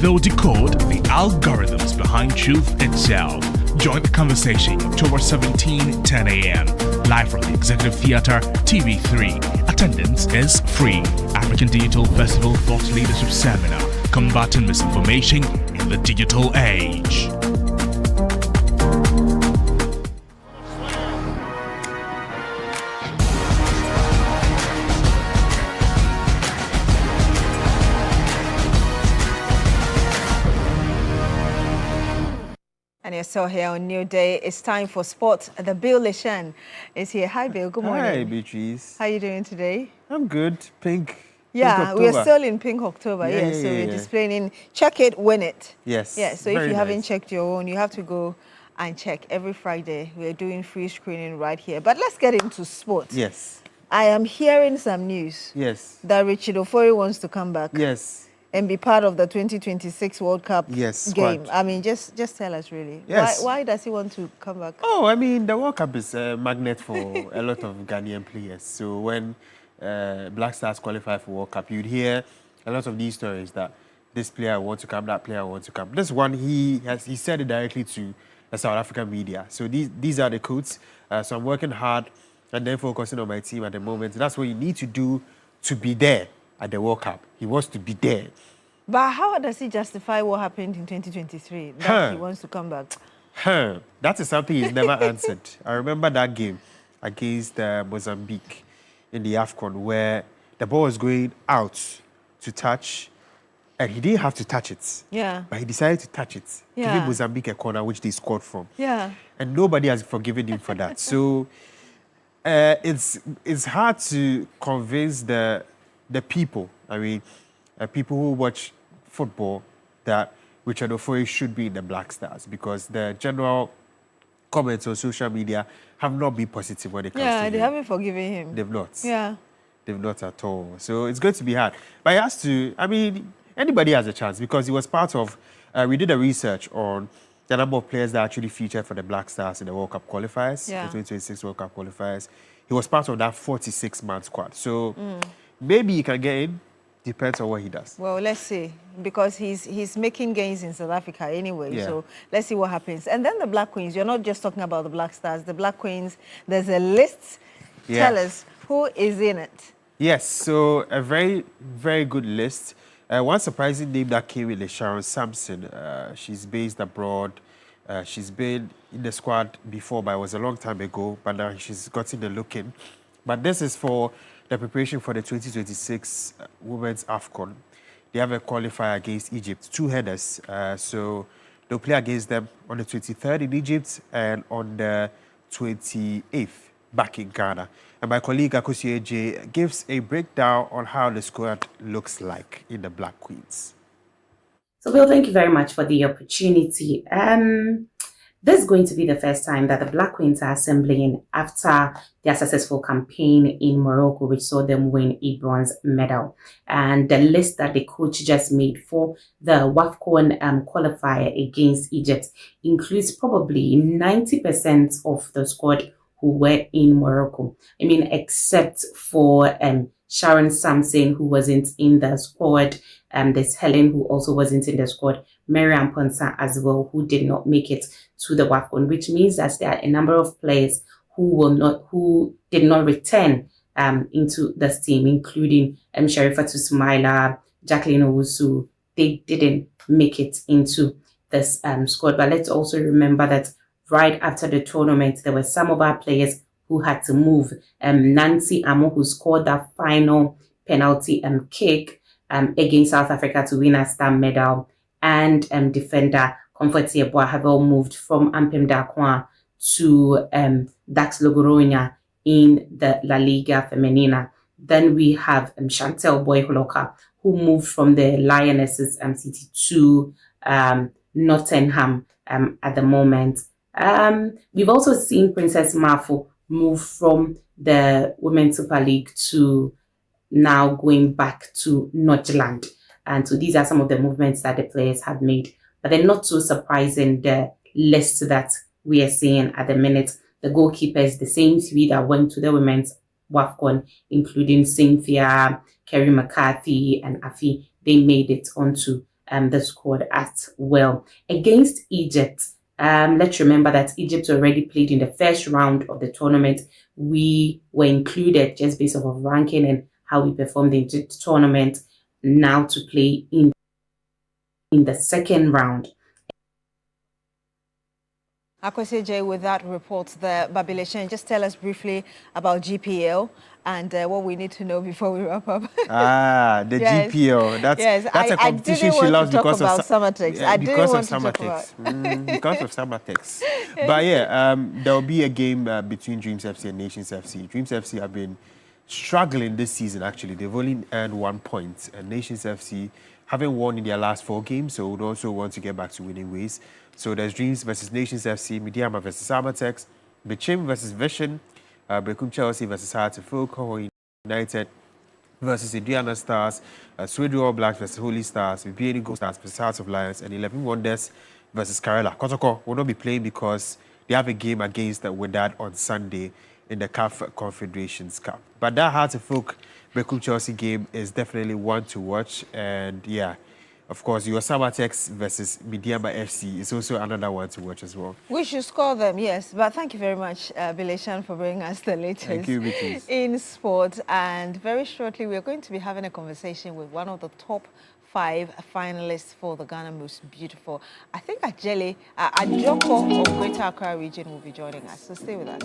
they'll decode the algorithms behind truth itself. Join the conversation October 17, 10 a.m. Live from the Executive Theatre, TV3. Attendance is free. African Digital Festival Thought Leadership Seminar, Combating Misinformation in the Digital Age. And you're still here on Newday. It's time for sport. The Bill Lishan is here. Hi, Bill. Good morning. Hi, Beatrice. How are you doing today? I'm good. Pink. Yeah, we're still in Pink October. Yeah, So we're displaying Check It, Win It. Yes. Yeah, so if you haven't checked your own, you have to go and check. Every Friday, we're doing free screening right here. But let's get into sports. Yes. I am hearing some news. Yes. That Richard Ofori wants to come back. Yes. And be part of the 2026 World Cup game. Squad. I mean, just tell us really. Yes. Why does he want to come back? Oh, I mean, the World Cup is a magnet for a lot of Ghanaian players. So when Black Stars qualify for World Cup, you'd hear a lot of these stories that this player wants to come, that player wants to come. This one, he said it directly to the South African media. So these are the quotes. So I'm working hard and then focusing on my team at the moment. That's what you need to do to be there at the World Cup. He wants to be there. But how does he justify what happened in 2023, that he wants to come back? That is something he's never answered. I remember that game against Mozambique in the AFCON where the ball was going out to touch and he didn't have to touch it. Yeah. But he decided to touch it, giving Mozambique a corner which they scored from. Yeah. And nobody has forgiven him for that. So it's hard to convince the people, I mean, people who watch football, that Richard Ofori should be in the Black Stars, because the general comments on social media have not been positive when it comes to him. Yeah, they haven't forgiven him. They've not. Yeah. They've not at all. So it's going to be hard. But he has to, I mean, anybody has a chance, because he was part of, we did a research on the number of players that actually featured for the Black Stars in the World Cup qualifiers, the 2026 World Cup qualifiers. He was part of that 46-man squad. So maybe he can get in. Depends on what he does. Well, let's see, because he's making gains in South Africa anyway. Yeah. So let's see what happens. And then the Black Queens. You're not just talking about the Black Stars. The Black Queens, there's a list. Yeah. Tell us, who is in it? Yes, so a very, very good list. One surprising name that came in is Sharon Sampson. She's based abroad. She's been in the squad before, but it was a long time ago. But now she's gotten the look in. But this is for the preparation for the 2026 Women's AFCON. They have a qualifier against Egypt, 2 headers. So they'll play against them on the 23rd in Egypt and on the 28th back in Ghana. And my colleague Akosi AJ gives a breakdown on how the squad looks like in the Black Queens. So, Bill, thank you very much for the opportunity. This is going to be the first time that the Black Queens are assembling after their successful campaign in Morocco, which saw them win a bronze medal. And the list that the coach just made for the WAFCON qualifier against Egypt includes probably 90% of the squad who were in Morocco. I mean, except for Sharon Sampson, who wasn't in the squad. There's Helen, who also wasn't in the squad. Mariam Ponsa as well, who did not make it to the WAFCON, which means that there are a number of players who did not return into this team, including Sharifatu Sumaila, Jacqueline Owusu. They didn't make it into this squad. But let's also remember that right after the tournament, there were some of our players who had to move. Nancy Amo, who scored that final penalty kick against South Africa to win a star medal, and defender Comfort Yeboah have all moved from Ampem Dakwa to Dax Logoronia in the La Liga Femenina. Then we have Chantel Boyholoka, who moved from the Lionesses City to Nottingham at the moment. We've also seen Princess Mafo move from the Women's Super League to now going back to Nordjylland. And so these are some of the movements that the players have made. But they're not so surprising, the list that we are seeing at the minute. The goalkeepers, the same 3 that went to the Women's WAFCON, including Cynthia, Kerry McCarthy, and Afi, they made it onto the squad as well. Against Egypt, let's remember that Egypt already played in the first round of the tournament. We were included just based off of ranking and how we performed in the tournament, now to play in the second round. Akwesi J, with that report there, Babileshan, just tell us briefly about GPL and what we need to know before we wrap up. The Yes. GPL. That's a competition she loves because of Summertex. I didn't want to talk about because of Summertex. But yeah, there will be a game between Dreams FC and Nations FC. Dreams FC have been struggling this season. Actually, they've only earned 1 point, and Nations FC haven't won in their last 4 games, so would also want to get back to winning ways. So there's Dreams versus Nations FC, Midiama versus Summertex, Bichim versus Vision, Bekum Chelsea versus Heartful, Koho United versus Indiana Stars, Sweden All Blacks versus Holy Stars, BBN Gold Stars versus Hearts of Lions, and 11 Wonders versus Karela. Kotoko will not be playing because they have a game against Wydad on Sunday in the CAF Confederations Cup. But that Heartful Bekum Chelsea game is definitely one to watch, and yeah, of course, your Summertex versus Midiama FC is also another one to watch as well. We should score them, yes. But thank you very much, Bileshan, for bringing us the latest Thank you, Beatrice. in sport. And very shortly, we're going to be having a conversation with one of the top 5 finalists for the Ghana Most Beautiful. I think Ajele Ajoko of Greater Accra region will be joining us. So stay with us.